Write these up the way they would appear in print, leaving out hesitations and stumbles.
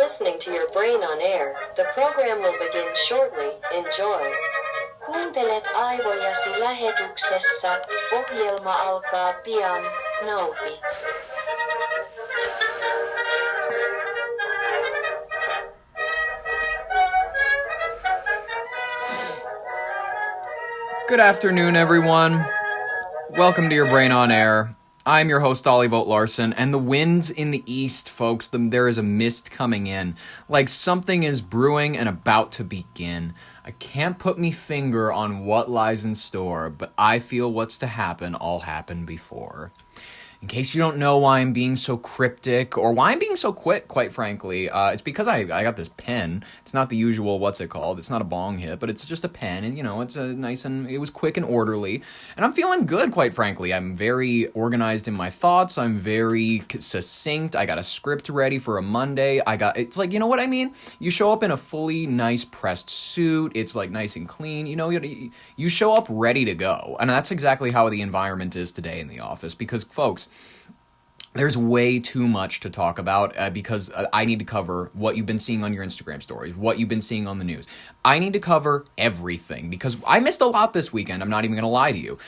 listening to your brain on air. The program will begin shortly. Enjoy. Kuuntelet aivojasi lähetyksessä. Ohjelma alkaa pian. Nauti. Good afternoon, everyone. Welcome to your Brain on Air. I'm your host, Ollie Vogt Larson, and the winds in the east, folks, there is a mist coming in, like something is brewing and about to begin. I can't put me finger on what lies in store, but I feel what's to happen all happened before. In case you don't know why I'm being so cryptic, or why I'm being so quick, quite frankly, it's because I got this pen. It's not the usual, what's it called? It's not a bong hit, but it's just a pen, and, it's it was quick and orderly, and I'm feeling good, quite frankly. I'm very organized in my thoughts. I'm very succinct. I got a script ready for a Monday. It's like, you know what I mean? You show up in a fully nice pressed suit. It's, like, nice and clean. You show up ready to go, and that's exactly how the environment is today in the office, because, folks, there's way too much to talk about because I need to cover what you've been seeing on your Instagram stories, what you've been seeing on the news. I need to cover everything because I missed a lot this weekend. I'm not even going to lie to you.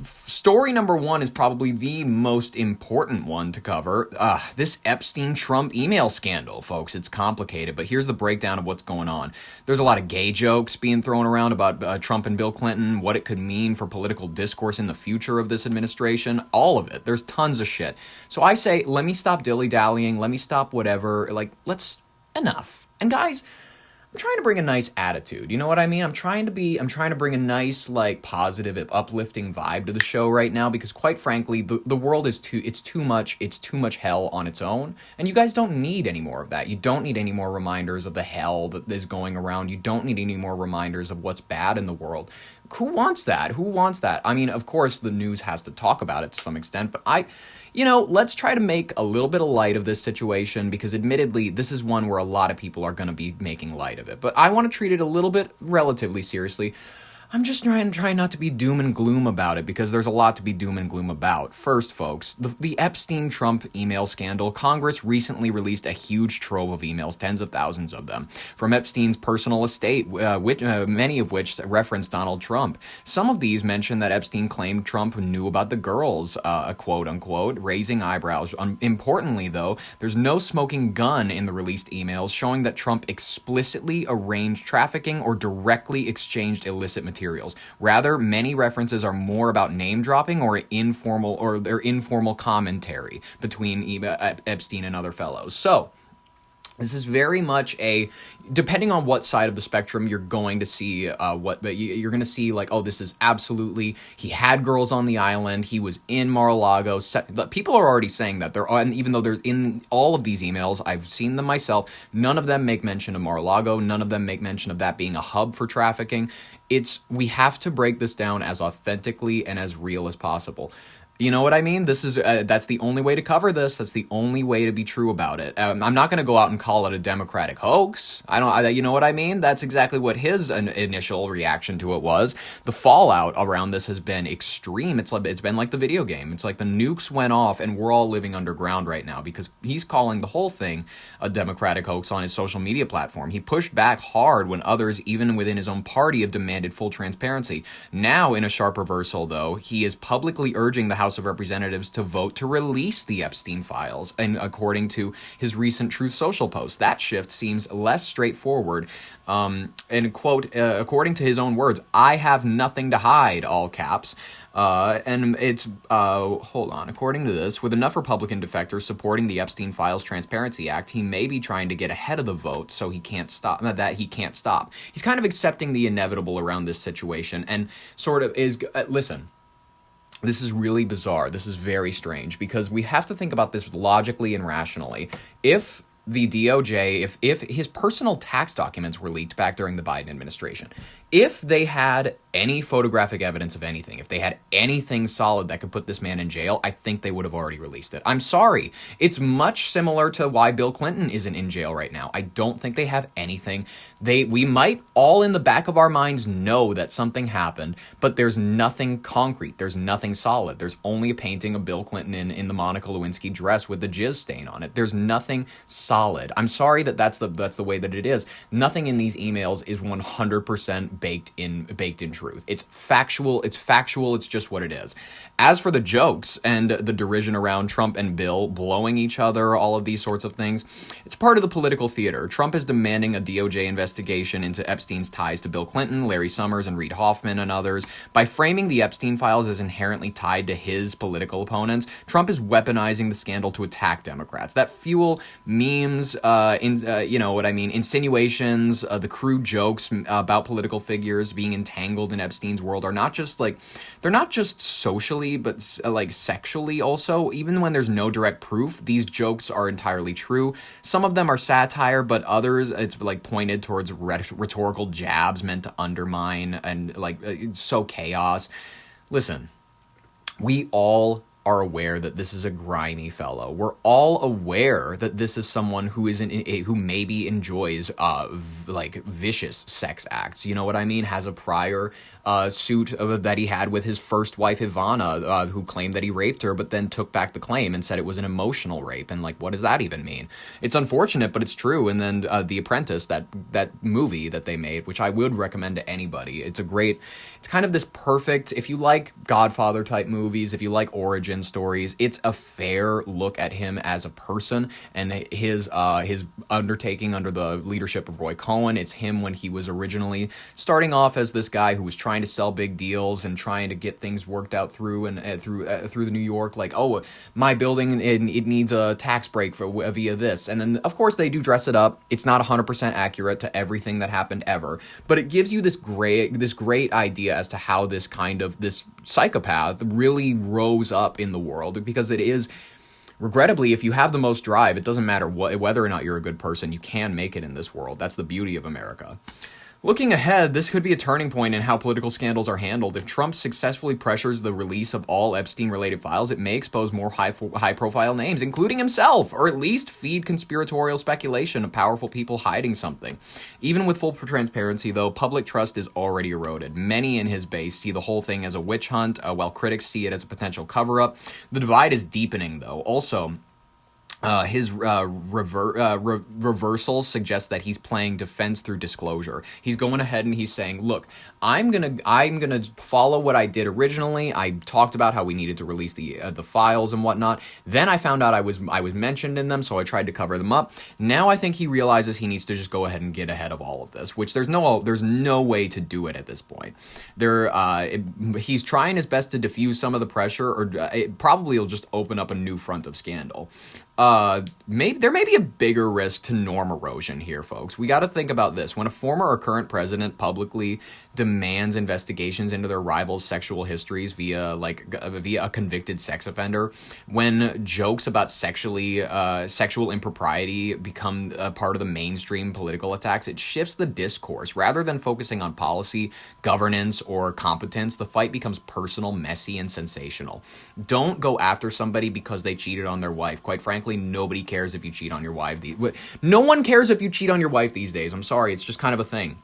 Story number one is probably the most important one to cover. This Epstein-Trump email scandal, folks. It's complicated, but here's the breakdown of what's going on. There's a lot of gay jokes being thrown around about Trump and Bill Clinton, what it could mean for political discourse in the future of this administration, all of it. There's tons of shit. So I say, let me stop dilly-dallying, let me stop whatever, enough. And guys, I'm trying to bring a nice attitude. You know what I mean? I'm trying to bring a nice, positive, uplifting vibe to the show right now because, quite frankly, the world is too much hell on its own. And you guys don't need any more of that. You don't need any more reminders of the hell that is going around. You don't need any more reminders of what's bad in the world. Who wants that? I mean, of course, the news has to talk about it to some extent, but let's try to make a little bit of light of this situation because admittedly, this is one where a lot of people are going to be making light of it. But I want to treat it a little bit relatively seriously. I'm just trying not to be doom and gloom about it because there's a lot to be doom and gloom about. First, folks, the Epstein-Trump email scandal. Congress recently released a huge trove of emails, tens of thousands of them, from Epstein's personal estate, many of which reference Donald Trump. Some of these mention that Epstein claimed Trump knew about the girls, quote-unquote, raising eyebrows. Importantly, though, there's no smoking gun in the released emails showing that Trump explicitly arranged trafficking or directly exchanged illicit materials. Rather, many references are more about name-dropping or their informal commentary between Epstein and other fellows. So, this is very much depending on what side of the spectrum you're going to see, you're going to see this is absolutely, he had girls on the island, he was in Mar-a-Lago. People are already saying that, and even though they're in all of these emails, I've seen them myself, none of them make mention of Mar-a-Lago, none of them make mention of that being a hub for trafficking. We have to break this down as authentically and as real as possible. You know what I mean? That's the only way to cover this. That's the only way to be true about it. I'm not going to go out and call it a Democratic hoax. You know what I mean? That's exactly what his initial reaction to it was. The fallout around this has been extreme. It's been like the video game. It's like the nukes went off and we're all living underground right now because he's calling the whole thing a Democratic hoax on his social media platform. He pushed back hard when others, even within his own party, have demanded full transparency. Now, in a sharp reversal, though, he is publicly urging the House of Representatives to vote to release the Epstein files, and according to his recent Truth Social post, that shift seems less straightforward. And quote, according to his own words, "I have nothing to hide," all caps. And it's, according to this, with enough Republican defectors supporting the Epstein Files Transparency Act, he may be trying to get ahead of the vote so he can't stop. He's kind of accepting the inevitable around this situation and sort of is, listen, this is really bizarre. This is very strange because we have to think about this logically and rationally. If the DOJ, if his personal tax documents were leaked back during the Biden administration, if they had any photographic evidence of anything, if they had anything solid that could put this man in jail, I think they would have already released it. I'm sorry. It's much similar to why Bill Clinton isn't in jail right now. I don't think they have anything. We might all in the back of our minds know that something happened, but there's nothing concrete. There's nothing solid. There's only a painting of Bill Clinton in the Monica Lewinsky dress with the jizz stain on it. There's nothing solid solid. I'm sorry that's the way that it is. Nothing in these emails is 100% baked in truth. It's factual. It's just what it is. As for the jokes and the derision around Trump and Bill blowing each other, all of these sorts of things, it's part of the political theater. Trump is demanding a DOJ investigation into Epstein's ties to Bill Clinton, Larry Summers, and Reid Hoffman, and others. By framing the Epstein files as inherently tied to his political opponents, Trump is weaponizing the scandal to attack Democrats that fuel memes, insinuations, the crude jokes about political figures being entangled in Epstein's world are not just they're not just socially, but sexually also. Even when there's no direct proof, these jokes are entirely true. Some of them are satire, but others it's pointed towards rhetorical jabs meant to undermine and sow chaos. Listen, we all are aware that this is a grimy fellow. We're all aware that this is someone who who maybe enjoys vicious sex acts. You know what I mean? Has a prior suit that he had with his first wife Ivana, who claimed that he raped her, but then took back the claim and said it was an emotional rape. And what does that even mean? It's unfortunate, but it's true. And then The Apprentice, that movie that they made, which I would recommend to anybody. It's kind of this perfect, if you like Godfather type movies, if you like origin stories, it's a fair look at him as a person and his undertaking under the leadership of Roy Cohn. It's him when he was originally starting off as this guy who was trying to sell big deals and trying to get things worked out through the New York, my building, it needs a tax break via this. And then of course they do dress it up. It's not 100% accurate to everything that happened ever, but it gives you this great idea as to how this psychopath really rose up in the world, because it is, regrettably, if you have the most drive, it doesn't matter whether or not you're a good person, you can make it in this world. That's the beauty of America. Looking ahead, this could be a turning point in how political scandals are handled. If Trump successfully pressures the release of all Epstein-related files, it may expose more high-profile names, including himself, or at least feed conspiratorial speculation of powerful people hiding something. Even with full transparency, though, public trust is already eroded. Many in his base see the whole thing as a witch hunt, while critics see it as a potential cover-up. The divide is deepening, though. Also, his reversal suggests that he's playing defense through disclosure. He's going ahead and he's saying, look, I'm gonna follow what I did originally. I talked about how we needed to release the files and whatnot. Then I found out I was mentioned in them, so I tried to cover them up. Now I think he realizes he needs to just go ahead and get ahead of all of this, which there's no way to do it at this point. He's trying his best to diffuse some of the pressure, or it probably will just open up a new front of scandal. There may be a bigger risk to norm erosion here, folks. We got to think about this. When a former or current president publicly demands investigations into their rivals' sexual histories via a convicted sex offender, when jokes about sexual impropriety become a part of the mainstream political attacks, it shifts the discourse. Rather than focusing on policy, governance, or competence, the fight becomes personal, messy, and sensational. Don't go after somebody because they cheated on their wife. Quite frankly, nobody cares if you cheat on your wife. No one cares if you cheat on your wife these days. I'm sorry, it's just kind of a thing.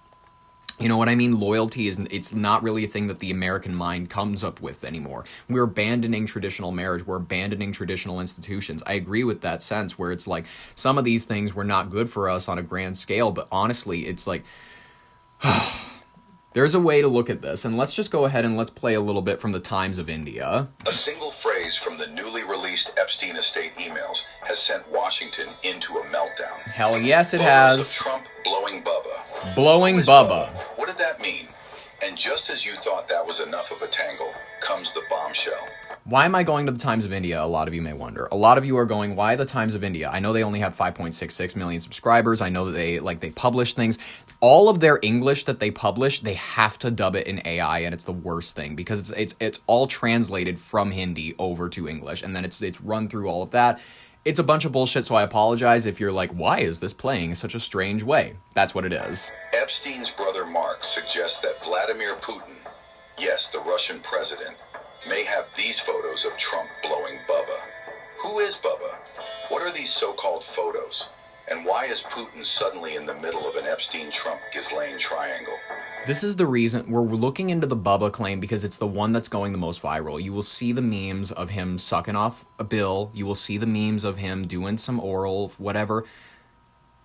You know what I mean? Loyalty it's not really a thing that the American mind comes up with anymore. We're abandoning traditional marriage. We're abandoning traditional institutions. I agree with that sense where it's some of these things were not good for us on a grand scale, but honestly, it's there's a way to look at this, and let's just go ahead and let's play a little bit from the Times of India. A single phrase from the newly released Epstein estate emails has sent Washington into a meltdown. Hell yes, it Photos has. of Trump blowing Bubba. Blowing Who is Bubba. What did that mean? And just as you thought that was enough of a tangle, comes the bombshell. Why am I going to the Times of India? A lot of you may wonder. A lot of you are going, why the Times of India? I know they only have 5.66 million subscribers. I know that they publish things. All of their English that they publish, they have to dub it in AI, and it's the worst thing because it's all translated from Hindi over to English, and then it's run through all of that. It's a bunch of bullshit, so I apologize if you're like, why is this playing in such a strange way? That's what it is. Epstein's brother Mark suggests that Vladimir Putin, yes, the Russian president, may have these photos of Trump blowing Bubba. Who is Bubba? What are these so-called photos? And why is Putin suddenly in the middle of an Epstein-Trump-Ghislaine triangle? This is the reason we're looking into the Bubba claim because it's the one that's going the most viral. You will see the memes of him sucking off a bill. You will see the memes of him doing some oral, whatever.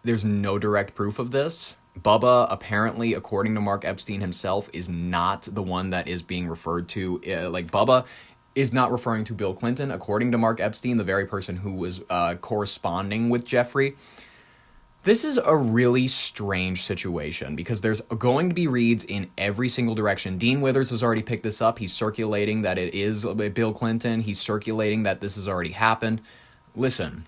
There's no direct proof of this. Bubba, apparently, according to Mark Epstein himself, is not the one that is being referred to. Bubba is not referring to Bill Clinton. According to Mark Epstein, the very person who was corresponding with Jeffrey. This is a really strange situation because there's going to be reads in every single direction. Dean Withers has already picked this up. He's circulating that it is Bill Clinton. He's circulating that this has already happened. Listen,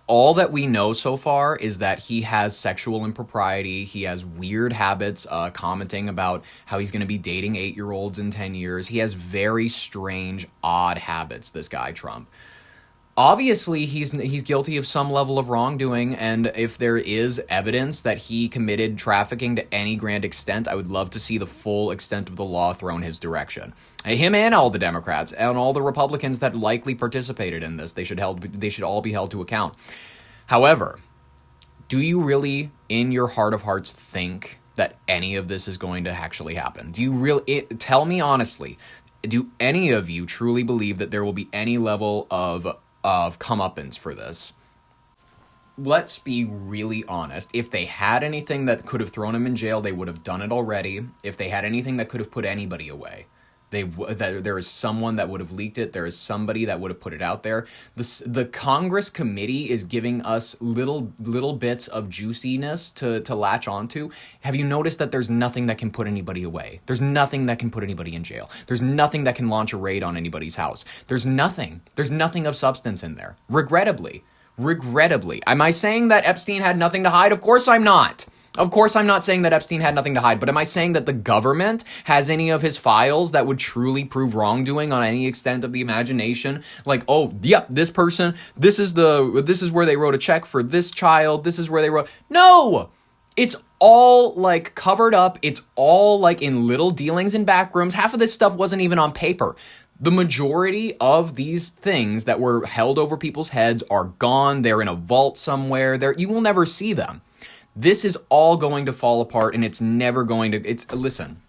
all that we know so far is that he has sexual impropriety. He has weird habits, commenting about how he's going to be dating 8-year-olds in 10 years. He has very strange, odd habits, this guy, Trump. Obviously, he's guilty of some level of wrongdoing, and if there is evidence that he committed trafficking to any grand extent, I would love to see the full extent of the law thrown his direction. Him and all the Democrats and all the Republicans that likely participated in this, they should all be held to account. However, do you really, in your heart of hearts, think that any of this is going to actually happen? Do you really? Tell me honestly, do any of you truly believe that there will be any level of comeuppance for this? Let's be really honest. If they had anything that could have thrown him in jail, they would have done it already. If they had anything that could have put anybody away, there is someone that would have leaked it. There is somebody that would have put it out there. The Congress committee is giving us little bits of juiciness to latch onto. Have you noticed that there's nothing that can put anybody away? There's nothing that can put anybody in jail. There's nothing that can launch a raid on anybody's house. There's nothing of substance in there. Regrettably. Am I saying that Epstein had nothing to hide? Of course I'm not. Of course, I'm not saying that Epstein had nothing to hide, but am I saying that the government has any of his files that would truly prove wrongdoing on any extent of the imagination? Like, oh, yep, this person, this is where they wrote a check for this child, this is where they wrote... No! It's all, like, covered up. It's all, like, in little dealings in back rooms. Half of this stuff wasn't even on paper. The majority of these things that were held over people's heads are gone. They're in a vault somewhere. You will never see them. This is all going to fall apart, and it's never going to... Listen,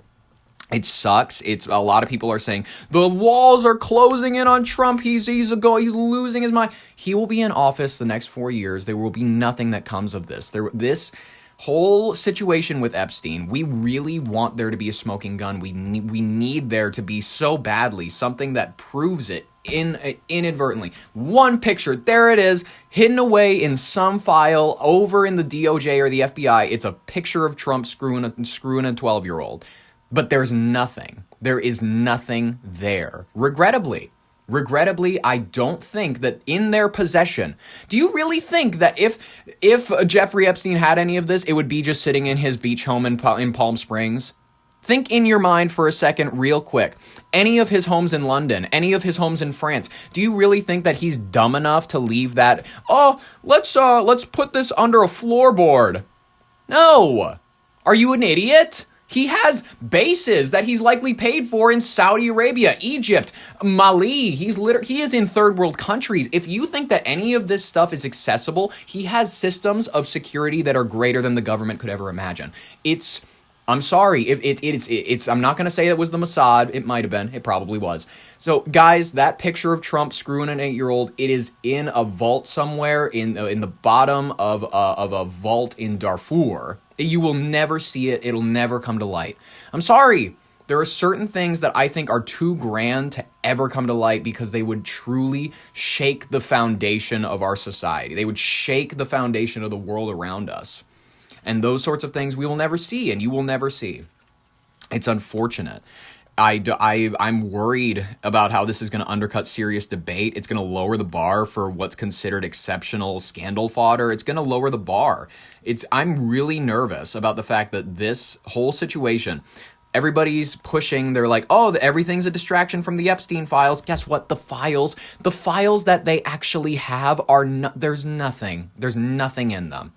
it sucks. A lot of people are saying, the walls are closing in on Trump. He's losing his mind. He will be in office the next 4 years. There will be nothing that comes of this. This whole situation with Epstein, we really want there to be a smoking gun. We need there to be so badly something that proves it inadvertently. One picture, there it is, hidden away in some file over in the DOJ or the FBI. It's a picture of Trump screwing a 12-year-old. But there's nothing. There is nothing there. Regrettably, I don't think that in their possession. Do you really think that if Jeffrey Epstein had any of this, it would be just sitting in his beach home in Palm Springs? Think in your mind for a second real quick. Any of his homes in London, any of his homes in France, do you really think that he's dumb enough to leave that, oh, let's put this under a floorboard? No. Are you an idiot? He has bases that he's likely paid for in Saudi Arabia, Egypt, Mali. He is in third world countries. If you think that any of this stuff is accessible, he has systems of security that are greater than the government could ever imagine. I'm sorry, I'm not going to say it was the Mossad. It might have been. It probably was. So, guys, that picture of Trump screwing an 8-year-old, it is in a vault somewhere in the bottom of a vault in Darfur. You will never see it. It'll never come to light. I'm sorry. There are certain things that I think are too grand to ever come to light because they would truly shake the foundation of our society. They would shake the foundation of the world around us. And those sorts of things we will never see, and you will never see. It's unfortunate. I'm worried about how this is going to undercut serious debate. It's going to lower the bar for what's considered exceptional scandal fodder. It's going to lower the bar. I'm really nervous about the fact that this whole situation, everybody's pushing, they're like, oh, everything's a distraction from the Epstein files. Guess what? The files that they actually have there's nothing in them.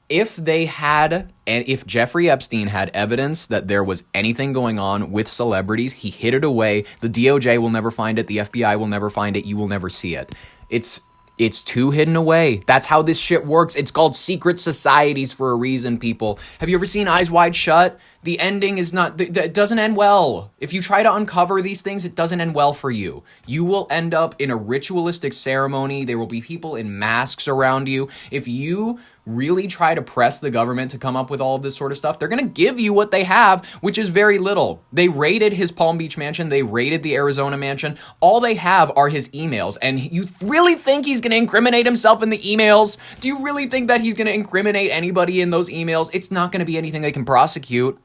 If Jeffrey Epstein had evidence that there was anything going on with celebrities, he hid it away. The DOJ will never find it. The FBI will never find it. You will never see it. It's too hidden away. That's how this shit works. It's called secret societies for a reason, people. Have you ever seen Eyes Wide Shut? The ending is not, it doesn't end well. If you try to uncover these things, it doesn't end well for you. You will end up in a ritualistic ceremony. There will be people in masks around you. If you really try to press the government to come up with all of this sort of stuff, they're going to give you what they have, which is very little. They raided his Palm Beach mansion. They raided the Arizona mansion. All they have are his emails. And you really think he's going to incriminate himself in the emails? Do you really think that he's going to incriminate anybody in those emails? It's not going to be anything they can prosecute.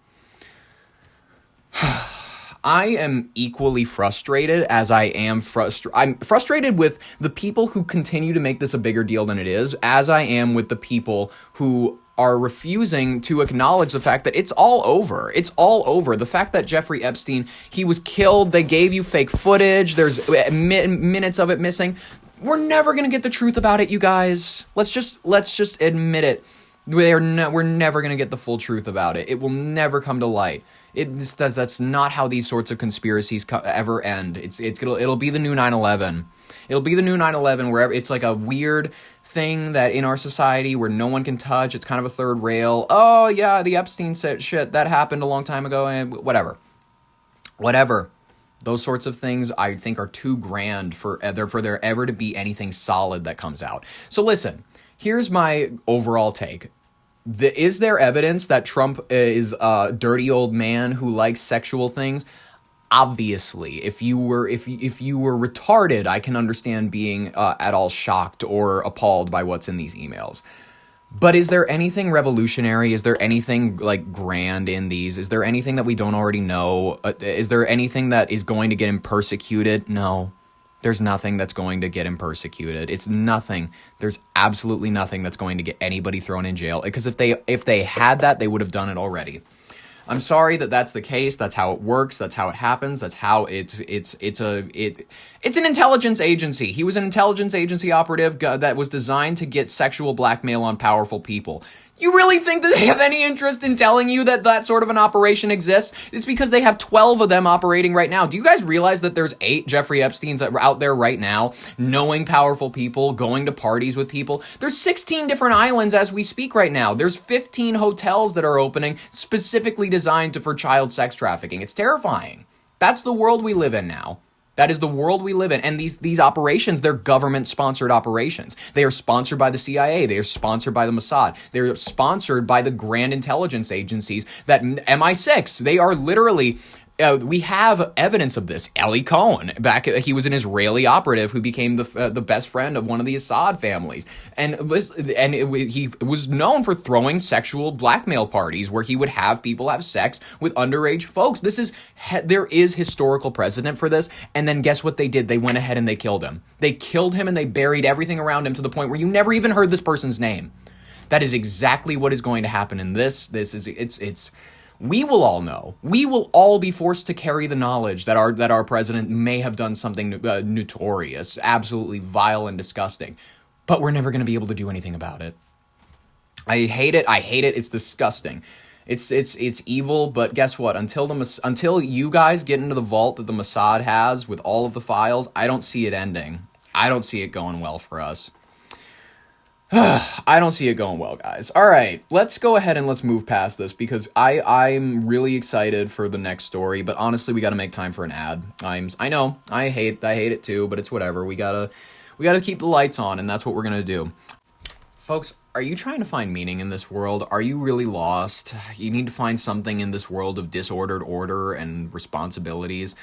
I am equally frustrated as I am I'm frustrated with the people who continue to make this a bigger deal than it is, as I am with the people who are refusing to acknowledge the fact that it's all over. It's all over. The fact that Jeffrey Epstein, he was killed, they gave you fake footage, there's minutes of it missing. We're never going to get the truth about it, you guys. Let's just admit it. We're never going to get the full truth about it. It will never come to light. That's not how these sorts of conspiracies ever end. It'll be the new 9/11. It'll be the new 9/11 where it's like a weird thing that in our society where no one can touch. It's kind of a third rail. Oh yeah, the Epstein shit that happened a long time ago, and whatever. Those sorts of things I think are too grand for there ever to be anything solid that comes out. So listen, here's my overall take. Is there evidence that Trump is a dirty old man who likes sexual things? Obviously, if you were retarded, I can understand being at all shocked or appalled by what's in these emails. But is there anything revolutionary? Is there anything like grand in these? Is there anything that we don't already know? Is there anything that is going to get him persecuted? No. There's nothing that's going to get him persecuted. It's nothing. There's absolutely nothing that's going to get anybody thrown in jail. Because if they had that, they would have done it already. I'm sorry that that's the case. That's how it works. That's how it happens. That's how it's an intelligence agency. He was an intelligence agency operative that was designed to get sexual blackmail on powerful people. You really think that they have any interest in telling you that sort of an operation exists? It's because they have 12 of them operating right now. Do you guys realize that there's 8 Jeffrey Epsteins out there right now, knowing powerful people, going to parties with people? There's 16 different islands as we speak right now. There's 15 hotels that are opening specifically designed for child sex trafficking. It's terrifying. That's the world we live in now. That is the world we live in. And these operations, they're government-sponsored operations. They are sponsored by the CIA. They are sponsored by the Mossad. They're sponsored by the grand intelligence agencies that MI6. They are literally... we have evidence of this. Eli Cohen, he was an Israeli operative who became the best friend of one of the Assad families, and he was known for throwing sexual blackmail parties where he would have people have sex with underage folks. There is historical precedent for this. And then guess what they did? They went ahead and they killed him. They killed him and they buried everything around him to the point where you never even heard this person's name. That is exactly what is going to happen in this. We will all know. We will all be forced to carry the knowledge that our president may have done something notorious, absolutely vile and disgusting. But we're never going to be able to do anything about it. I hate it. It's disgusting. It's evil. But guess what? Until you guys get into the vault that the Mossad has with all of the files, I don't see it ending. I don't see it going well for us. I don't see it going well, guys. All right, let's go ahead and let's move past this because I'm really excited for the next story. But honestly, we got to make time for an ad. I know I hate it too, but it's whatever. We gotta keep the lights on, and that's what we're gonna do. Folks, are you trying to find meaning in this world? Are you really lost? You need to find something in this world of disordered order and responsibilities.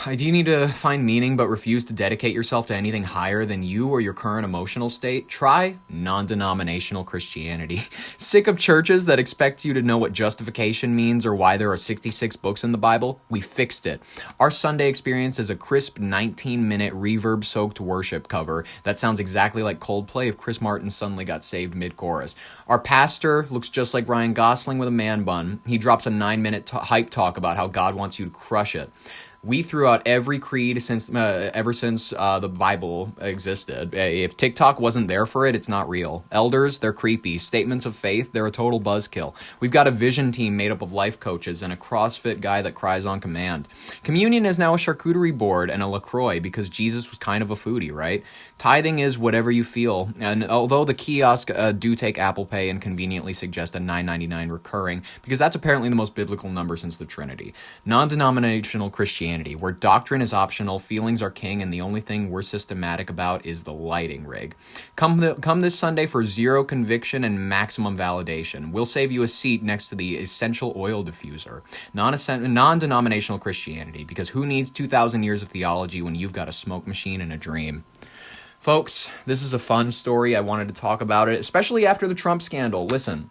Do you need to find meaning but refuse to dedicate yourself to anything higher than you or your current emotional state? Try non-denominational Christianity. Sick of churches that expect you to know what justification means or why there are 66 books in the Bible? We fixed it. Our Sunday experience is a crisp 19-minute reverb-soaked worship cover that sounds exactly like Coldplay if Chris Martin suddenly got saved mid-chorus. Our pastor looks just like Ryan Gosling with a man bun. He drops a 9-minute hype talk about how God wants you to crush it. We threw out every creed ever since the Bible existed. If TikTok wasn't there for it, it's not real. Elders, they're creepy. Statements of faith, they're a total buzzkill. We've got a vision team made up of life coaches and a CrossFit guy that cries on command. Communion is now a charcuterie board and a LaCroix because Jesus was kind of a foodie, right? Tithing is whatever you feel, and although the kiosk do take Apple Pay and conveniently suggest a $9.99 recurring, because that's apparently the most biblical number since the Trinity. Non-denominational Christianity, where doctrine is optional, feelings are king, and the only thing we're systematic about is the lighting rig. Come this Sunday for zero conviction and maximum validation. We'll save you a seat next to the essential oil diffuser. Non-denominational Christianity, because who needs 2,000 years of theology when you've got a smoke machine and a dream? Folks, this is a fun story. I wanted to talk about it, especially after the Trump scandal. Listen,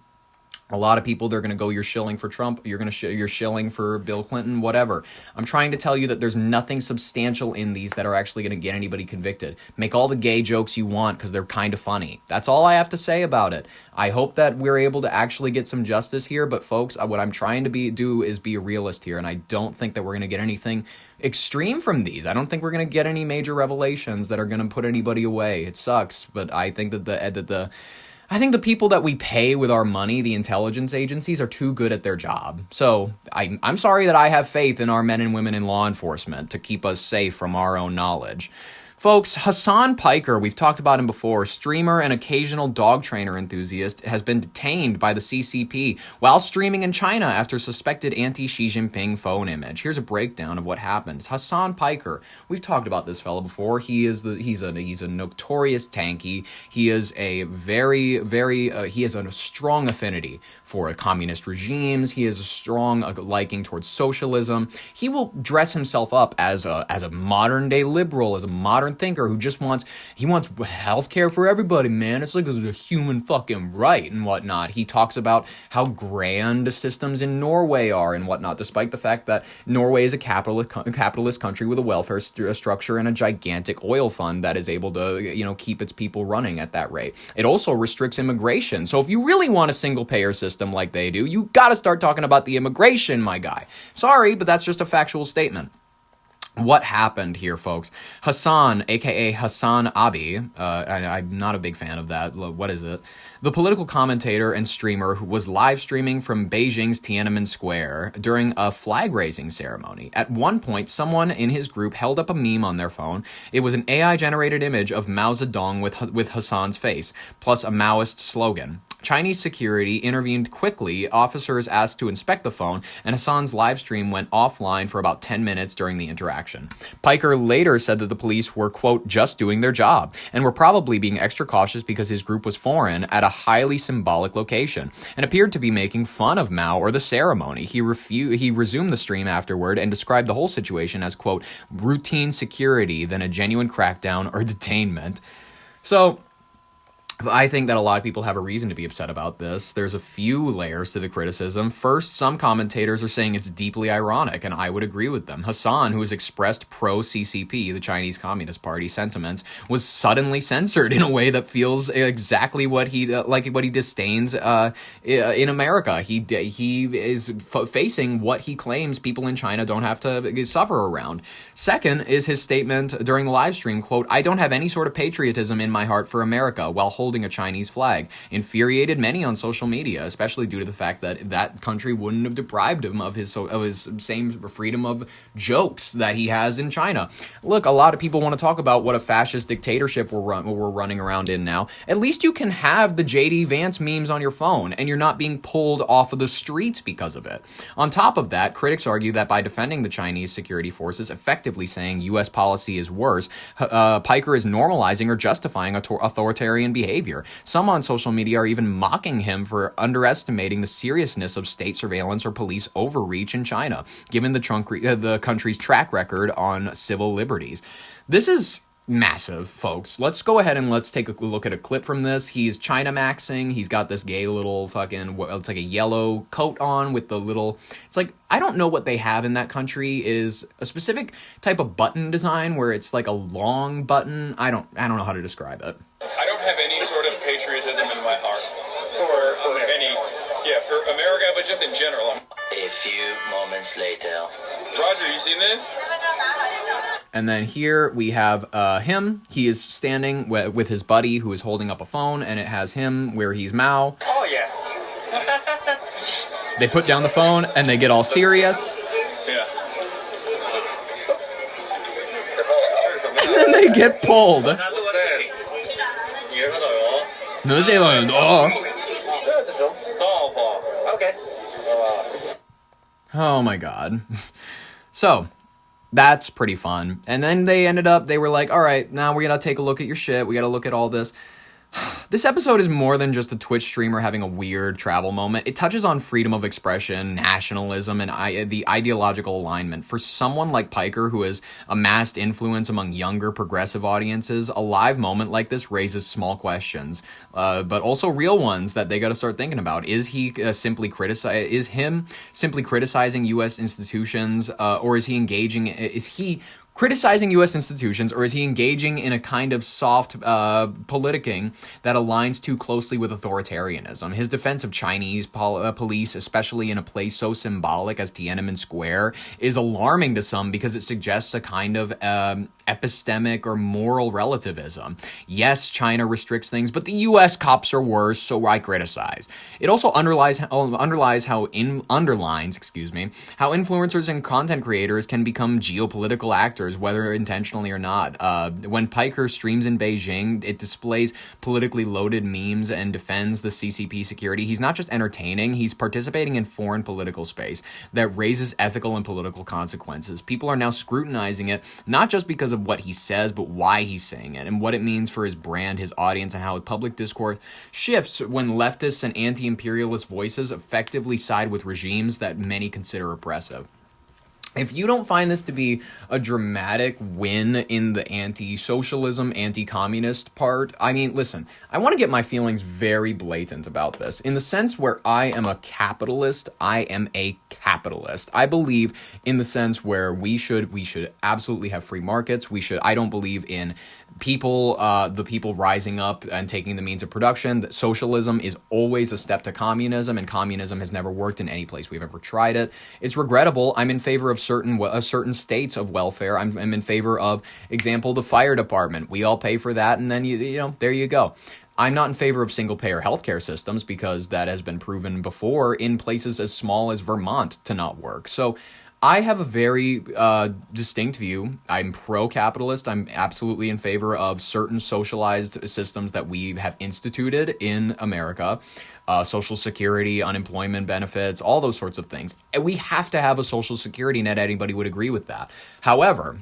a lot of people, they're going to go, you're shilling for Trump, you're shilling for Bill Clinton, whatever. I'm trying to tell you that there's nothing substantial in these that are actually going to get anybody convicted. Make all the gay jokes you want because they're kind of funny. That's all I have to say about it. I hope that we're able to actually get some justice here, but folks, what I'm trying to do is be a realist here, and I don't think that we're going to get anything extreme from these. I don't think we're going to get any major revelations that are going to put anybody away. It sucks, but I think that the people that we pay with our money, the intelligence agencies, are too good at their job. So I'm sorry that I have faith in our men and women in law enforcement to keep us safe from our own knowledge. Folks, Hasan Piker, we've talked about him before, streamer and occasional dog trainer enthusiast, has been detained by the CCP while streaming in China after suspected anti-Xi Jinping phone image. Here's a breakdown of what happened. Hasan Piker, we've talked about this fella before. He's a notorious tanky. He is a he has a strong affinity for communist regimes. He has a strong liking towards socialism. He will dress himself up as a modern day liberal, as a modern thinker who just wants healthcare for everybody, man. It's like a human fucking right and whatnot. He talks about how grand systems in Norway are and whatnot, despite the fact that Norway is a capitalist country with a welfare structure and a gigantic oil fund that is able to, keep its people running at that rate. It also restricts immigration. So if you really want a single payer system like they do, you got to start talking about the immigration, my guy. Sorry, but that's just a factual statement. What happened here, folks? Hasan, a.k.a. Hasan Abi, I'm not a big fan of that. What is it? The political commentator and streamer who was live streaming from Beijing's Tiananmen Square during a flag-raising ceremony. At one point, someone in his group held up a meme on their phone. It was an AI-generated image of Mao Zedong with Hasan's face, plus a Maoist slogan. Chinese security intervened quickly. Officers asked to inspect the phone, and Hasan's live stream went offline for about 10 minutes during the interaction. Piker later said that the police were, quote, just doing their job, and were probably being extra cautious because his group was foreign at a highly symbolic location, and appeared to be making fun of Mao or the ceremony. He resumed the stream afterward and described the whole situation as, quote, routine security than a genuine crackdown or detainment. So I think that a lot of people have a reason to be upset about this. There's a few layers to the criticism. First, some commentators are saying it's deeply ironic, and I would agree with them. Hasan, who has expressed pro-CCP, the Chinese Communist Party, sentiments, was suddenly censored in a way that feels exactly what he disdains in America. He is facing what he claims people in China don't have to suffer around. Second is his statement during the live stream, quote, I don't have any sort of patriotism in my heart for America, while holding a Chinese flag. Infuriated many on social media, especially due to the fact that that country wouldn't have deprived him of his same freedom of jokes that he has in China. Look, a lot of people want to talk about what a fascist dictatorship we're running around in now. At least you can have the J.D. Vance memes on your phone, and you're not being pulled off of the streets because of it. On top of that, critics argue that by defending the Chinese security forces, effectively saying U.S. policy is worse, Piker is normalizing or justifying authoritarian behavior. Some on social media are even mocking him for underestimating the seriousness of state surveillance or police overreach in China, given the country's track record on civil liberties. This is massive, folks. Let's go ahead and let's take a look at a clip from this. He's China maxing. He's got this gay little it's like a yellow coat on with the little, it's like, I don't know what they have in that country. It is a specific type of button design where it's like a long button. I don't know how to describe it. I don't have any sort of patriotism in my heart for America, but just in general. A few moments later. Roger, you seen this? And then here we have him. He is standing with his buddy who is holding up a phone, and it has him where he's Mao. Oh, yeah. They put down the phone, and they get all serious. Yeah. And then they get pulled. Not to let 얘가다요. 누세요, 너. the film. Oh, okay. Oh my god. So, that's pretty fun. And then they were like, all right, now we gotta take a look at your shit. We gotta look at all this. This episode is more than just a Twitch streamer having a weird travel moment. It touches on freedom of expression, nationalism, and the ideological alignment. For someone like Piker, who has amassed influence among younger, progressive audiences, a live moment like this raises small questions, but also real ones that they got to start thinking about. Is he simply criticizing U.S. institutions, or is he engaging? Is he criticizing U.S. institutions, or is he engaging in a kind of soft politicking that aligns too closely with authoritarianism? His defense of Chinese police, especially in a place so symbolic as Tiananmen Square, is alarming to some because it suggests a kind of epistemic or moral relativism. Yes, China restricts things, but the U.S. cops are worse, so I criticize. It also underlines how influencers and content creators can become geopolitical actors, whether intentionally or not. When Piker streams in Beijing, it displays politically loaded memes and defends the CCP security. He's not just entertaining, he's participating in foreign political space that raises ethical and political consequences. People are now scrutinizing it, not just because of what he says, but why he's saying it, and what it means for his brand, his audience, and how public discourse shifts when leftists and anti-imperialist voices effectively side with regimes that many consider oppressive. If you don't find this to be a dramatic win in the anti-socialism, anti-communist part, I mean, listen, I want to get my feelings very blatant about this. In the sense where I am a capitalist, I am a capitalist. I believe in the sense where we should absolutely have free markets. I don't believe in the people rising up and taking the means of production. That socialism is always a step to communism, and communism has never worked in any place we've ever tried it. It's regrettable. I'm in favor of certain states of welfare. I'm in favor of, example, the fire department. We all pay for that, and then you know, there you go. I'm not in favor of single-payer healthcare systems because that has been proven before in places as small as Vermont to not work. So I have a very distinct view. I'm pro-capitalist. I'm absolutely in favor of certain socialized systems that we have instituted in America. Social security, unemployment benefits, all those sorts of things. And we have to have a social security net. Anybody would agree with that. However,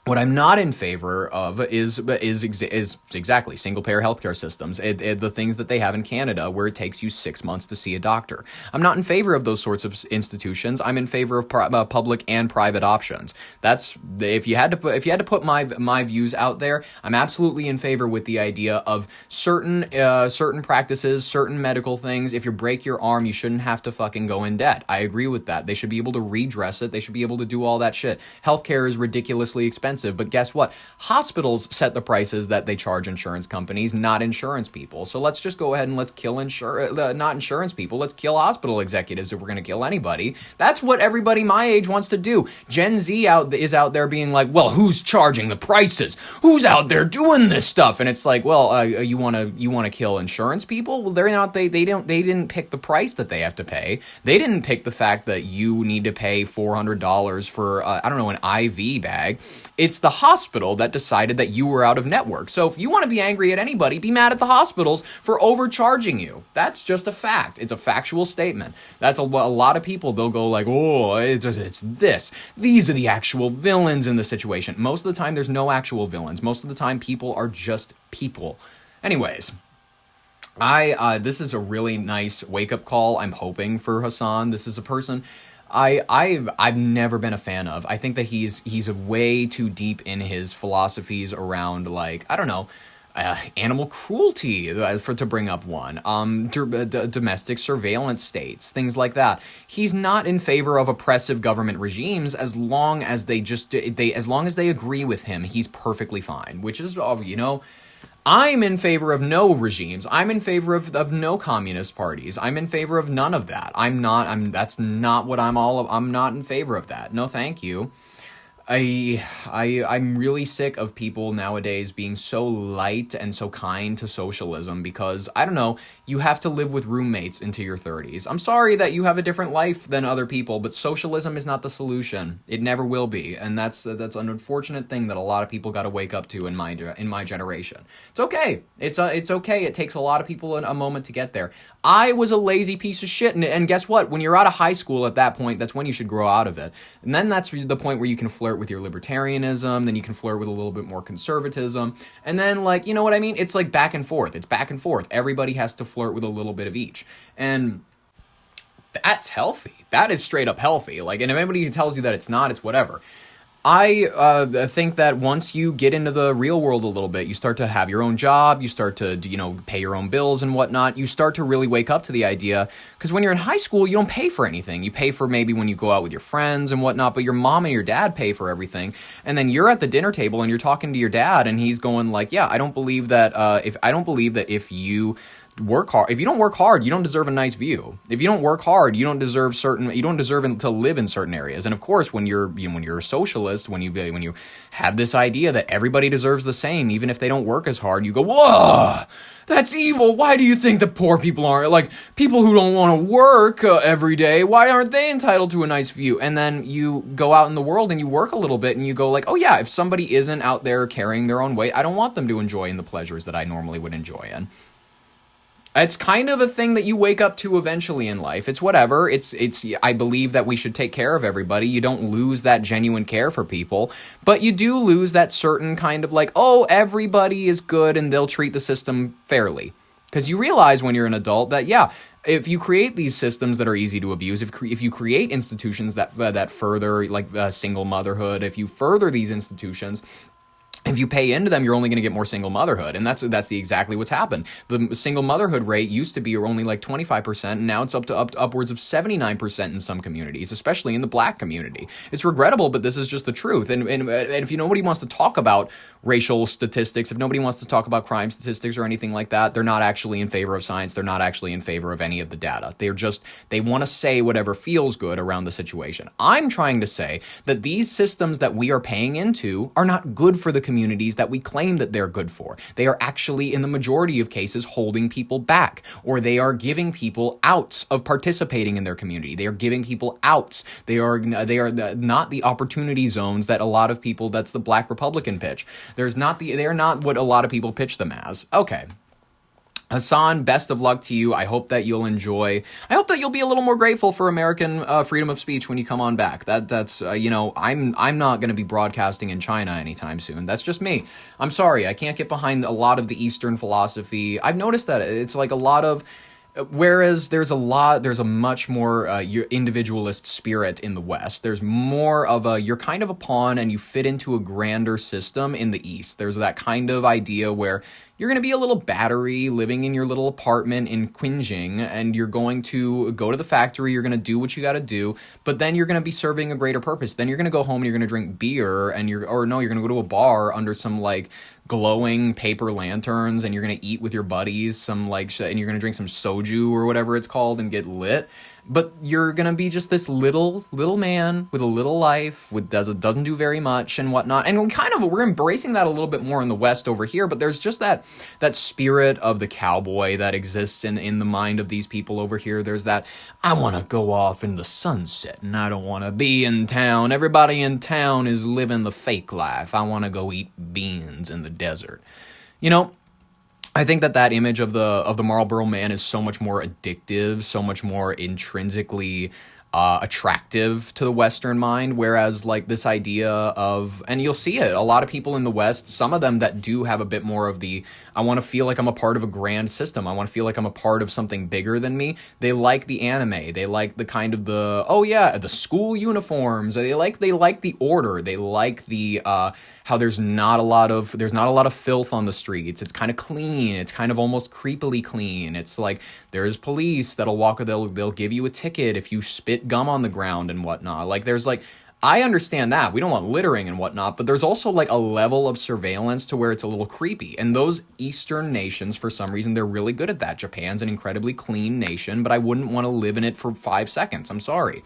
what I'm not in favor of is exactly single-payer healthcare systems, the things that they have in Canada, where it takes you 6 months to see a doctor. I'm not in favor of those sorts of institutions. I'm in favor of public and private options. That's if you had to put my views out there. I'm absolutely in favor with the idea of certain practices, certain medical things. If you break your arm, you shouldn't have to fucking go in debt. I agree with that. They should be able to redress it. They should be able to do all that shit. Healthcare is ridiculously expensive. But guess what? Hospitals set the prices that they charge insurance companies, not insurance people. So let's just go ahead and let's kill not insurance people. Let's kill hospital executives if we're going to kill anybody. That's what everybody my age wants to do. Gen Z is out there being like, well, who's charging the prices? Who's out there doing this stuff? And it's like, well, you want to kill insurance people? Well, they're not. They didn't pick the price that they have to pay. They didn't pick the fact that you need to pay $400 for an IV bag. It's the hospital that decided that you were out of network. So if you want to be angry at anybody, be mad at the hospitals for overcharging you. That's just a fact. It's a factual statement. That's a lot of people, they'll go like, oh, it's this. These are the actual villains in the situation. Most of the time, there's no actual villains. Most of the time, people are just people. Anyways, this is a really nice wake-up call, I'm hoping, for Hasan. This is a person I've never been a fan of. I think that he's way too deep in his philosophies around, like, I don't know, animal cruelty, to bring up one, domestic surveillance states, things like that. He's not in favor of oppressive government regimes as long as they agree with him. He's perfectly fine, which is, I'm in favor of no regimes. I'm in favor of no communist parties. I'm in favor of none of that. That's not what I'm not in favor of that. No, thank you. I'm really sick of people nowadays being so light and so kind to socialism because, I don't know, you have to live with roommates into your 30s. I'm sorry that you have a different life than other people, but socialism is not the solution. It never will be, and that's an unfortunate thing that a lot of people got to wake up to in my generation. It's okay. It's okay. It takes a lot of people a moment to get there. I was a lazy piece of shit, and guess what? When you're out of high school at that point, that's when you should grow out of it. And then that's the point where you can flirt with your libertarianism, then you can flirt with a little bit more conservatism, and then, like, you know what I mean? It's like back and forth. It's back and forth. Everybody has to flirt with a little bit of each. And that's healthy. That is straight up healthy. Like, and if anybody tells you that it's not, it's whatever. I think that once you get into the real world a little bit, you start to have your own job, you start to, pay your own bills and whatnot, you start to really wake up to the idea, because when you're in high school, you don't pay for anything. You pay for maybe when you go out with your friends and whatnot, but your mom and your dad pay for everything, and then you're at the dinner table and you're talking to your dad, and he's going like, yeah, I don't believe that if you work hard. If you don't work hard, you don't deserve a nice view. If you don't work hard, you don't deserve to live in certain areas. And of course, when you're a socialist, when you have this idea that everybody deserves the same, even if they don't work as hard, you go, whoa, that's evil. Why do you think the poor people aren't, like, people who don't want to work every day, why aren't they entitled to a nice view? And then you go out in the world and you work a little bit and you go like, oh yeah, if somebody isn't out there carrying their own weight, I don't want them to enjoy in the pleasures that I normally would enjoy in. It's kind of a thing that you wake up to eventually in life. It's whatever. I believe that we should take care of everybody. You don't lose that genuine care for people, but you do lose that certain kind of like, oh, everybody is good and they'll treat the system fairly. Because you realize when you're an adult that, yeah, if you create these systems that are easy to abuse, if you create institutions that further, like single motherhood, if you further these institutions, if you pay into them, you're only going to get more single motherhood, and that's exactly what's happened. The single motherhood rate used to be only like 25%, and now it's upwards of 79% in some communities, especially in the black community. It's regrettable, but this is just the truth. And if nobody wants to talk about racial statistics, if nobody wants to talk about crime statistics or anything like that, they're not actually in favor of science. They're not actually in favor of any of the data. They want to say whatever feels good around the situation. I'm trying to say that these systems that we are paying into are not good for the communities that we claim that they're good for. They are actually, in the majority of cases, holding people back, or they are giving people outs of participating in their community. They are giving people outs. They are not the opportunity zones that a lot of people, that's the black Republican pitch. They are not what a lot of people pitch them as. Okay. Hasan, best of luck to you. I hope that you'll enjoy. I hope that you'll be a little more grateful for American freedom of speech when you come on back. That's I'm not going to be broadcasting in China anytime soon. That's just me. I'm sorry. I can't get behind a lot of the Eastern philosophy. I've noticed that it's like a lot of. Whereas there's a much more individualist spirit in the West. There's more of you're kind of a pawn and you fit into a grander system in the East. There's that kind of idea where you're going to be a little battery living in your little apartment in Qingjing, and you're going to go to the factory, you're going to do what you got to do, but then you're going to be serving a greater purpose. Then you're going to go home and you're going to drink beer, and you're going to go to a bar under some, like, glowing paper lanterns, and you're going to eat with your buddies, and you're going to drink some soju or whatever it's called and get lit. But you're going to be just this little man with a little life, doesn't do very much and whatnot. And we're embracing that a little bit more in the West over here, but there's just that spirit of the cowboy that exists in the mind of these people over here. There's that, I want to go off in the sunset and I don't want to be in town. Everybody in town is living the fake life. I want to go eat beans in the desert. I think that image of the Marlboro Man is so much more addictive, so much more intrinsically attractive to the Western mind, whereas like this idea of, and you'll see it, a lot of people in the West, some of them that do have a bit more of the, I want to feel like I'm a part of a grand system, I want to feel like I'm a part of something bigger than me. They like the anime, they like the kind of the school uniforms, they like the order, they like the how there's not a lot of filth on the streets. It's kind of clean. It's kind of almost creepily clean. It's like there's police that'll they'll give you a ticket if you spit gum on the ground and whatnot. Like there's like I understand that. We don't want littering and whatnot, but there's also like a level of surveillance to where it's a little creepy. And those Eastern nations, for some reason, they're really good at that. Japan's an incredibly clean nation, but I wouldn't want to live in it for 5 seconds. I'm sorry.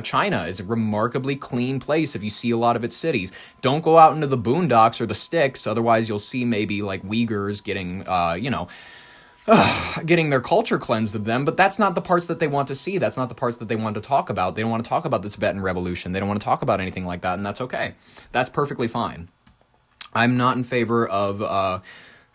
China is a remarkably clean place if you see a lot of its cities. Don't go out into the boondocks or the sticks, otherwise you'll see maybe like Uyghurs getting, getting their culture cleansed of them, but that's not the parts that they want to see. That's not the parts that they want to talk about. They don't want to talk about the Tibetan Revolution. They don't want to talk about anything like that, and that's okay. That's perfectly fine. I'm not in favor of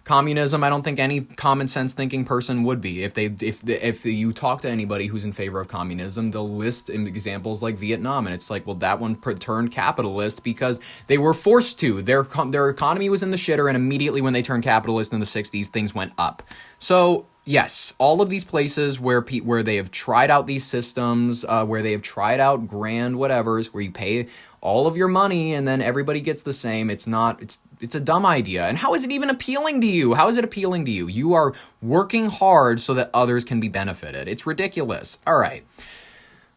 communism. I don't think any common sense thinking person would be. If you talk to anybody who's in favor of communism, they'll list examples like Vietnam, and it's like, well, that one turned capitalist because they were forced to. Their economy was in the shitter, and immediately when they turned capitalist in the 60s, things went up. So yes, all of these places where they have tried out these systems, where they have tried out grand whatevers, where you pay all of your money and then everybody gets the same, it's a dumb idea. And how is it even appealing to you? How is it appealing to you? You are working hard so that others can be benefited. It's ridiculous. All right.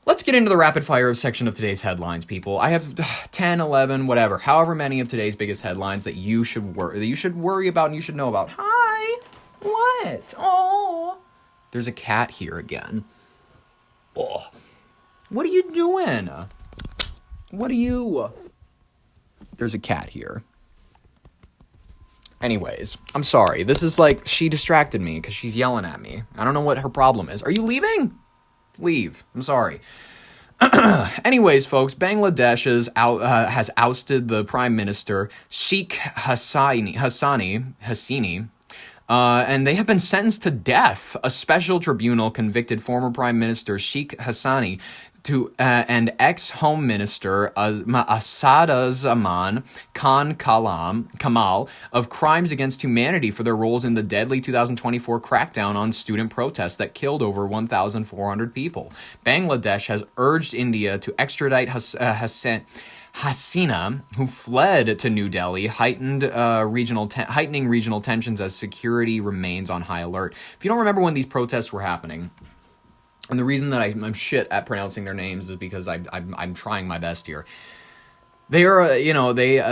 Let's get into the rapid fire section of today's headlines, people. I have 10, 11, whatever, however many of today's biggest headlines that you should worry about and you should know about. Hi. What? Oh. There's a cat here again. Oh. What are you doing? There's a cat here. Anyways, I'm sorry. This is like, she distracted me because she's yelling at me. I don't know what her problem is. Are you leaving? Leave. I'm sorry. Anyways, folks, Bangladesh has ousted the Prime Minister, Sheikh Hasini, and they have been sentenced to death. A special tribunal convicted former Prime Minister Sheikh Hasani and ex-Home Minister Asaduzzaman Khan Kamal of crimes against humanity for their roles in the deadly 2024 crackdown on student protests that killed over 1,400 people. Bangladesh has urged India to extradite Hasina, who fled to New Delhi, heightening regional tensions as security remains on high alert. If you don't remember when these protests were happening, and the reason that I'm shit at pronouncing their names is because I'm trying my best here. They are,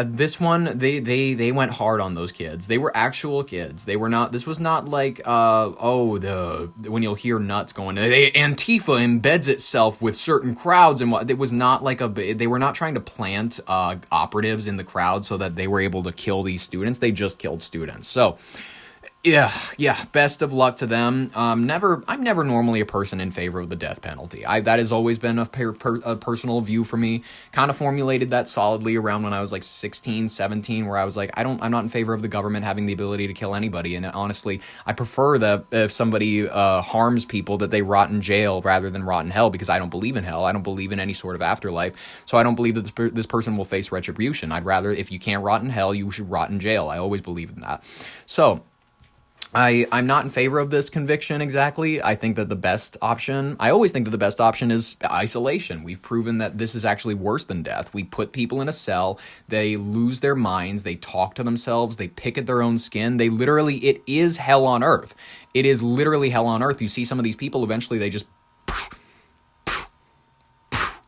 this one, they went hard on those kids. They were actual kids. They were not, this was not like, when you'll hear nuts going, Antifa embeds itself with certain crowds and what, it was not like they were not trying to plant, operatives in the crowd so that they were able to kill these students. They just killed students. So, yeah, best of luck to them. I'm never normally a person in favor of the death penalty. That has always been a personal view for me. Kind of formulated that solidly around when I was like 16, 17, where I was like, I'm not in favor of the government having the ability to kill anybody. And honestly, I prefer that if somebody harms people, that they rot in jail rather than rot in hell, because I don't believe in hell. I don't believe in any sort of afterlife. So I don't believe that this person will face retribution. I'd rather, if you can't rot in hell, you should rot in jail. I always believe in that. So I'm not in favor of this conviction exactly. I think that I always think that the best option is isolation. We've proven that this is actually worse than death. We put people in a cell, they lose their minds, they talk to themselves, they pick at their own skin. It is hell on earth. It is literally hell on earth. You see some of these people, eventually they just,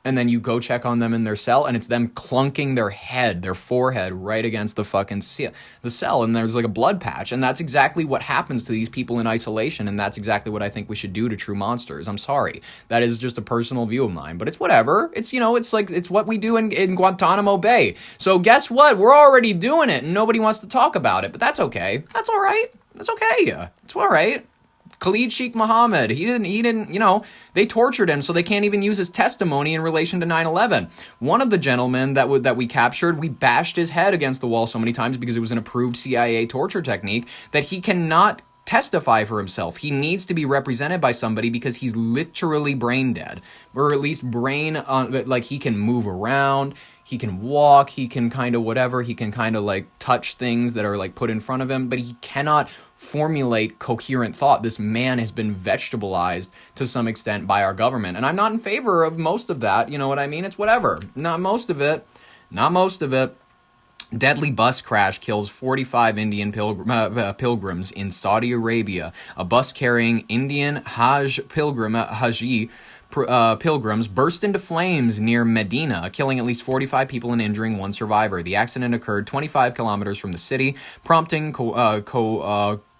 and then you go check on them in their cell, and it's them clunking their forehead right against the fucking the cell, and there's like a blood patch, and that's exactly what happens to these people in isolation, and that's exactly what I think we should do to true monsters. I'm sorry. That is just a personal view of mine, but it's whatever. It's, it's what we do in Guantanamo Bay. So guess what? We're already doing it, and nobody wants to talk about it, but that's okay. That's all right. That's okay. It's all right. Khalid Sheikh Mohammed, he didn't, they tortured him, so they can't even use his testimony in relation to 9/11. One of the gentlemen that we captured, we bashed his head against the wall so many times because it was an approved CIA torture technique that he cannot testify for himself. He needs to be represented by somebody because he's literally brain dead, or at least he can move around, he can walk, he can kind of whatever, he can kind of like touch things that are like put in front of him, but he cannot formulate coherent thought. This man has been vegetableized to some extent by our government, and I'm not in favor of most of that, you know what I mean? It's whatever. Not most of it. Deadly bus crash kills 45 Indian pilgrims in Saudi Arabia. A bus carrying Indian Hajj pilgrim Haji pilgrims burst into flames near Medina, killing at least 45 people and injuring one survivor. The accident occurred 25 kilometers from the city, prompting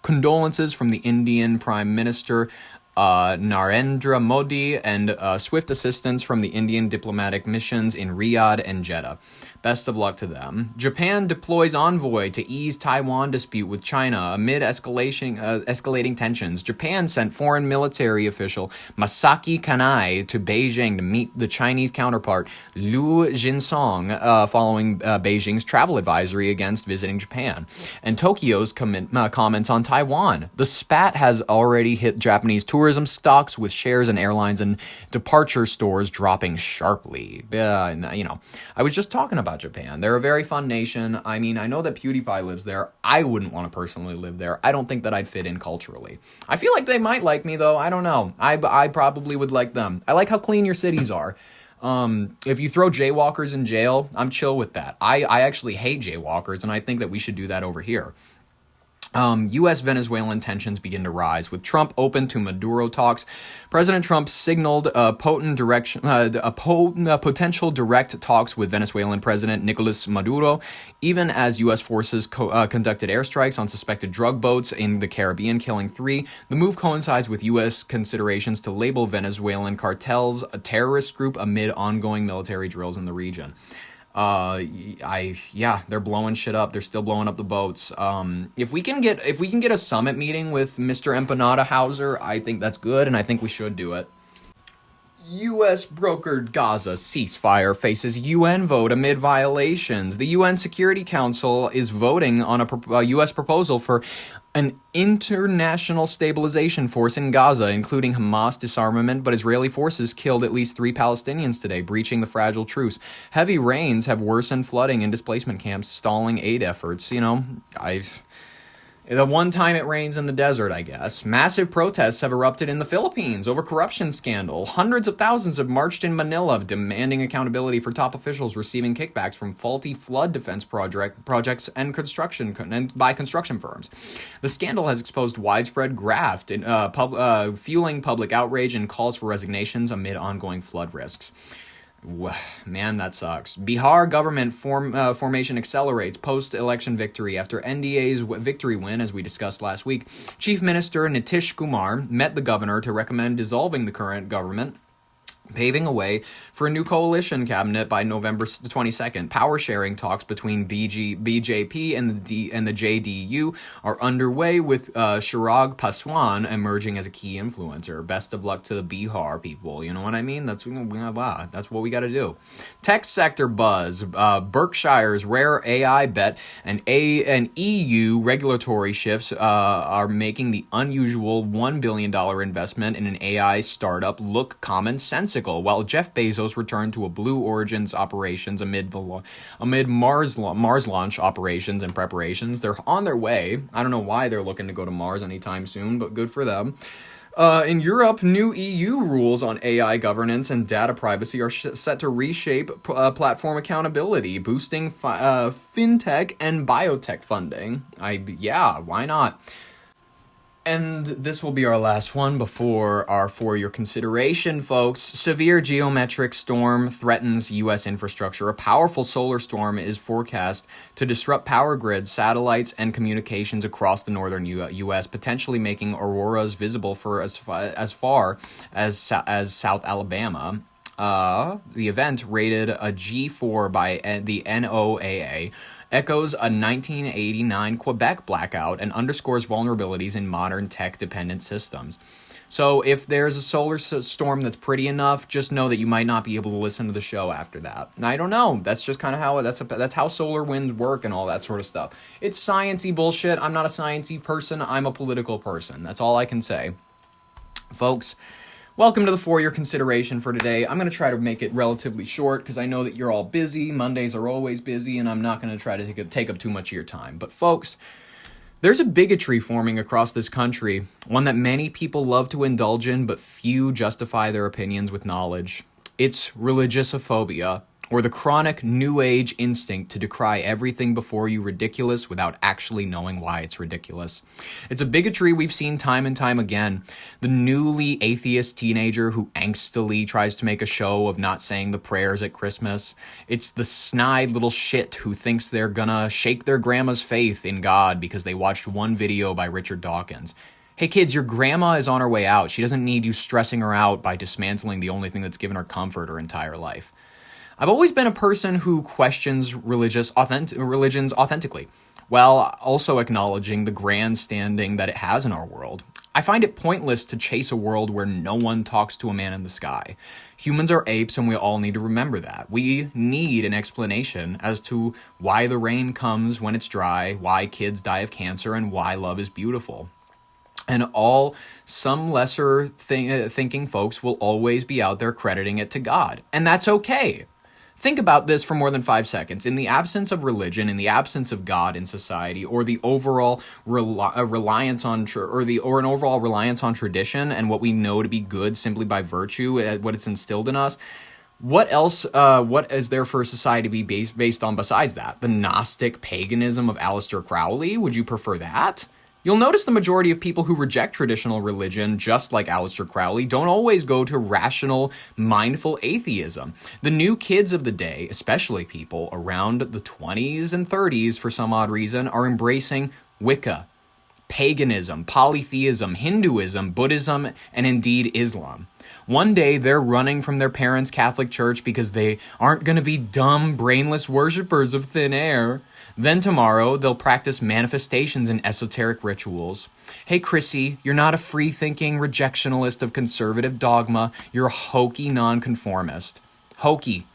condolences from the Indian Prime Minister Narendra Modi and swift assistance from the Indian diplomatic missions in Riyadh and Jeddah. Best of luck to them. Japan deploys envoy to ease Taiwan dispute with China amid escalating tensions. Japan sent foreign military official Masaki Kanai to Beijing to meet the Chinese counterpart Liu Jinsong following Beijing's travel advisory against visiting Japan. And Tokyo's comments on Taiwan. The spat has already hit Japanese tourism stocks, with shares in airlines and departure stores dropping sharply. I was just talking about Japan. They're a very fun nation. I mean, I know that PewDiePie lives there. I wouldn't want to personally live there. I don't think that I'd fit in culturally. I feel like they might like me, though. I don't know. I probably would like them. I like how clean your cities are. If you throw jaywalkers in jail, I'm chill with that. I actually hate jaywalkers, and I think that we should do that over here. U.S.-Venezuelan tensions begin to rise, with Trump open to Maduro talks. President Trump signaled potential direct talks with Venezuelan President Nicolas Maduro, even as U.S. forces conducted airstrikes on suspected drug boats in the Caribbean, killing 3. The move coincides with U.S. considerations to label Venezuelan cartels a terrorist group amid ongoing military drills in the region. They're blowing shit up. They're still blowing up the boats. If we can get a summit meeting with Mr. Empanada Hauser, I think that's good, and I think we should do it. U.S. brokered Gaza ceasefire faces UN vote amid violations. The UN Security Council is voting on a U.S. proposal for an international stabilization force in Gaza, including Hamas disarmament, but Israeli forces killed at least 3 Palestinians today, breaching the fragile truce. Heavy rains have worsened flooding in displacement camps, stalling aid efforts. The one time it rains in the desert, I guess. Massive protests have erupted in the Philippines over corruption scandal. Hundreds of thousands have marched in Manila, demanding accountability for top officials receiving kickbacks from faulty flood defense projects and by construction firms. The scandal has exposed widespread graft, fueling public outrage and calls for resignations amid ongoing flood risks. Man, that sucks. Bihar government formation accelerates post-election victory after NDA's victory win, as we discussed last week. Chief Minister Nitish Kumar met the governor to recommend dissolving the current government, paving a way for a new coalition cabinet by November 22nd. Power-sharing talks between BJP and the JDU are underway, with Chirag Paswan emerging as a key influencer. Best of luck to the Bihar people. You know what I mean? That's what we got to do. Tech sector buzz. Berkshire's rare AI bet and EU regulatory shifts are making the unusual $1 billion investment in an AI startup look commonsensical, while Jeff Bezos returned to a Blue Origin's operations amid Mars launch operations and preparations. They're on their way. I don't know why they're looking to go to Mars anytime soon, but good for them. In Europe, new EU rules on AI governance and data privacy are set to reshape platform accountability, boosting fintech and biotech funding. Why not? And this will be our last one for your consideration, folks. Severe geometric storm threatens U.S. infrastructure. A powerful solar storm is forecast to disrupt power grids, satellites, and communications across the northern U.S., potentially making auroras visible for as far as South Alabama. The event, rated a G4 by the NOAA, echoes a 1989 Quebec blackout and underscores vulnerabilities in modern tech-dependent systems. So if there's a solar storm that's pretty enough, just know that you might not be able to listen to the show after that. And I don't know. That's just kind of how that's how solar winds work and all that sort of stuff. It's sciencey bullshit. I'm not a sciencey person. I'm a political person. That's all I can say. Folks, welcome to the For Your Consideration for today. I'm going to try to make it relatively short because I know that you're all busy. Mondays are always busy, and I'm not going to try to take up too much of your time. But folks, there's a bigotry forming across this country, one that many people love to indulge in, but few justify their opinions with knowledge. It's religousophobia, or the chronic New Age instinct to decry everything before you ridiculous without actually knowing why it's ridiculous. It's a bigotry we've seen time and time again. The newly atheist teenager who angstily tries to make a show of not saying the prayers at Christmas. It's the snide little shit who thinks they're gonna shake their grandma's faith in God because they watched one video by Richard Dawkins. Hey kids, your grandma is on her way out. She doesn't need you stressing her out by dismantling the only thing that's given her comfort her entire life. I've always been a person who questions religions authentically, while also acknowledging the grandstanding that it has in our world. I find it pointless to chase a world where no one talks to a man in the sky. Humans are apes, and we all need to remember that. We need an explanation as to why the rain comes when it's dry, why kids die of cancer, and why love is beautiful. And some lesser thinking folks will always be out there crediting it to God. And that's okay. Think about this for more than 5 seconds. In the absence of religion, in the absence of God in society, or the overall reliance on an overall reliance on tradition and what we know to be good simply by virtue, what it's instilled in us, what else? What is there for society to be based on besides that? The Gnostic paganism of Aleister Crowley? Would you prefer that? You'll notice the majority of people who reject traditional religion, just like Aleister Crowley, don't always go to rational, mindful atheism. The new kids of the day, especially people around the 20s and 30s for some odd reason, are embracing Wicca, paganism, polytheism, Hinduism, Buddhism, and indeed Islam. One day they're running from their parents' Catholic Church because they aren't going to be dumb, brainless worshippers of thin air. Then tomorrow, they'll practice manifestations and esoteric rituals. Hey, Chrissy, you're not a free-thinking rejectionalist of conservative dogma. You're a hokey nonconformist. Hokey,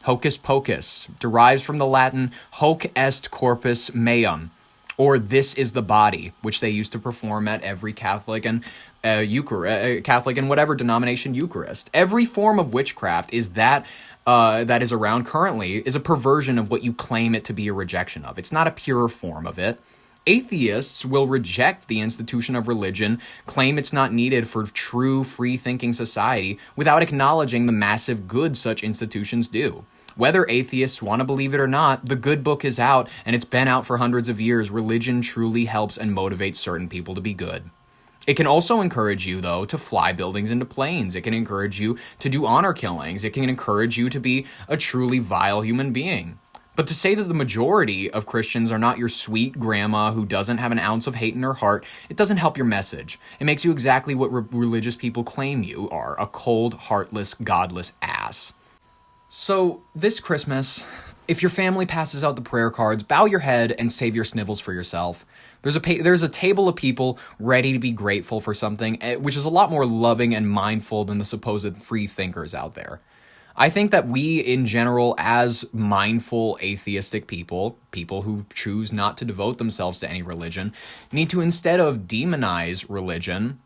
hocus pocus, derives from the Latin hoc est corpus meum, or this is the body, which they used to perform at every Catholic and Catholic and whatever denomination Eucharist. Every form of witchcraft is that is around currently is a perversion of what you claim it to be a rejection of. It's not a pure form of it. Atheists will reject the institution of religion, claim it's not needed for true free-thinking society, without acknowledging the massive good such institutions do. Whether atheists want to believe it or not, the good book is out, and it's been out for hundreds of years. Religion truly helps and motivates certain people to be good. It can also encourage you, though, to fly buildings into planes. It can encourage you to do honor killings. It can encourage you to be a truly vile human being. But to say that the majority of Christians are not your sweet grandma who doesn't have an ounce of hate in her heart, it doesn't help your message. It makes you exactly what religious people claim you are, a cold, heartless, godless ass. So, this Christmas, if your family passes out the prayer cards, bow your head and save your snivels for yourself. There's a table of people ready to be grateful for something, which is a lot more loving and mindful than the supposed free thinkers out there. I think that we, in general, as mindful atheistic people who choose not to devote themselves to any religion, need to, instead of demonize religion,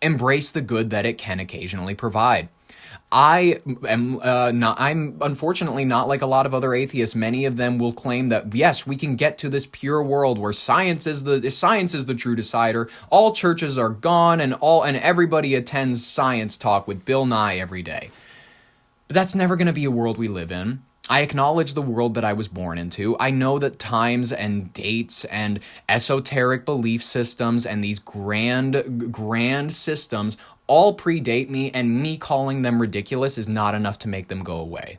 embrace the good that it can occasionally provide. I'm unfortunately not like a lot of other atheists. Many of them will claim that, yes, we can get to this pure world where science is the true decider. All churches are gone and everybody attends science talk with Bill Nye every day. But that's never going to be a world we live in. I acknowledge the world that I was born into. I know that times and dates and esoteric belief systems and these grand systems all predate me, and me calling them ridiculous is not enough to make them go away.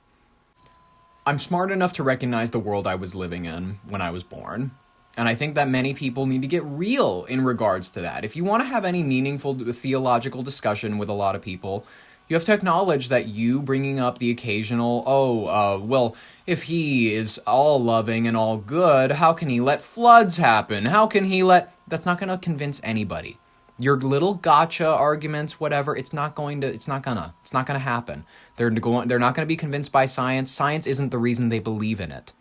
I'm smart enough to recognize the world I was living in when I was born, and I think that many people need to get real in regards to that. If you want to have any meaningful theological discussion with a lot of people, you have to acknowledge that you bringing up the occasional, well, if he is all loving and all good, how can he let floods happen? That's not going to convince anybody. Your little gotcha arguments, whatever, it's not gonna happen. They're not going to be convinced by science. Science isn't the reason they believe in it.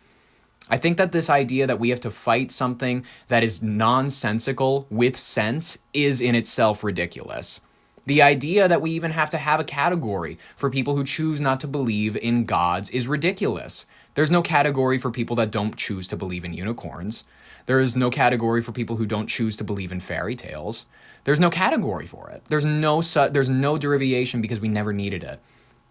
I think that this idea that we have to fight something that is nonsensical with sense is in itself ridiculous. The idea that we even have to have a category for people who choose not to believe in gods is ridiculous. There's no category for people that don't choose to believe in unicorns. There is no category for people who don't choose to believe in fairy tales. There's no category for it. There's no derivation because we never needed it.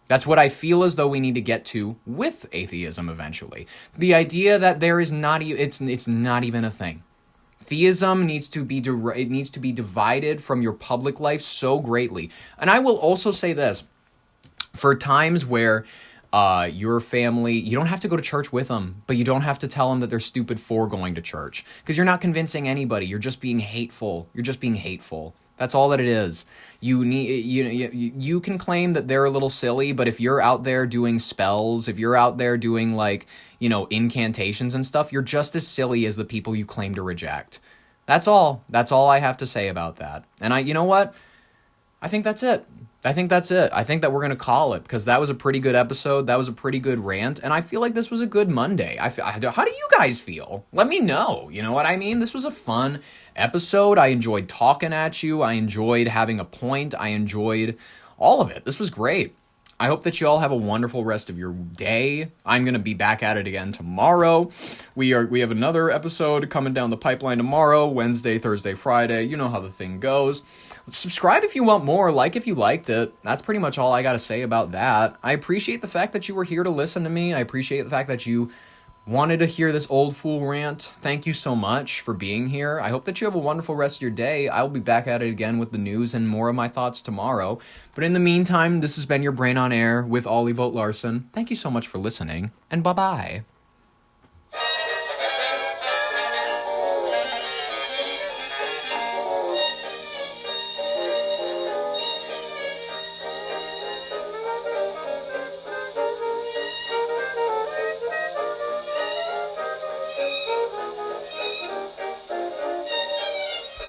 That's what I feel as though we need to get to with atheism eventually. The idea that there is not it's not even a thing. Theism needs to be divided from your public life so greatly. And I will also say this, for times where your family, you don't have to go to church with them, but you don't have to tell them that they're stupid for going to church, because you're not convincing anybody. You're just being hateful. That's all that it is. You can claim that they're a little silly, but if you're out there doing spells, if you're out there doing incantations and stuff, you're just as silly as the people you claim to reject. That's all. That's all I have to say about that. And you know what? I think that's it. I think that we're going to call it, because that was a pretty good episode. That was a pretty good rant. And I feel like this was a good Monday. How do you guys feel? Let me know. You know what I mean? This was a fun episode. I enjoyed talking at you. I enjoyed having a point. I enjoyed all of it. This was great. I hope that you all have a wonderful rest of your day. I'm going to be back at it again tomorrow. We have another episode coming down the pipeline tomorrow, Wednesday, Thursday, Friday. You know how the thing goes. Subscribe if you want more, like if you liked it. That's pretty much all I got to say about that. I appreciate the fact that you were here to listen to me. I appreciate the fact that you wanted to hear this old fool rant. Thank you so much for being here. I hope that you have a wonderful rest of your day. I'll be back at it again with the news and more of my thoughts tomorrow. But in the meantime, this has been your Brain on Air with Ollie Vogt Larson. Thank you so much for listening, and bye-bye.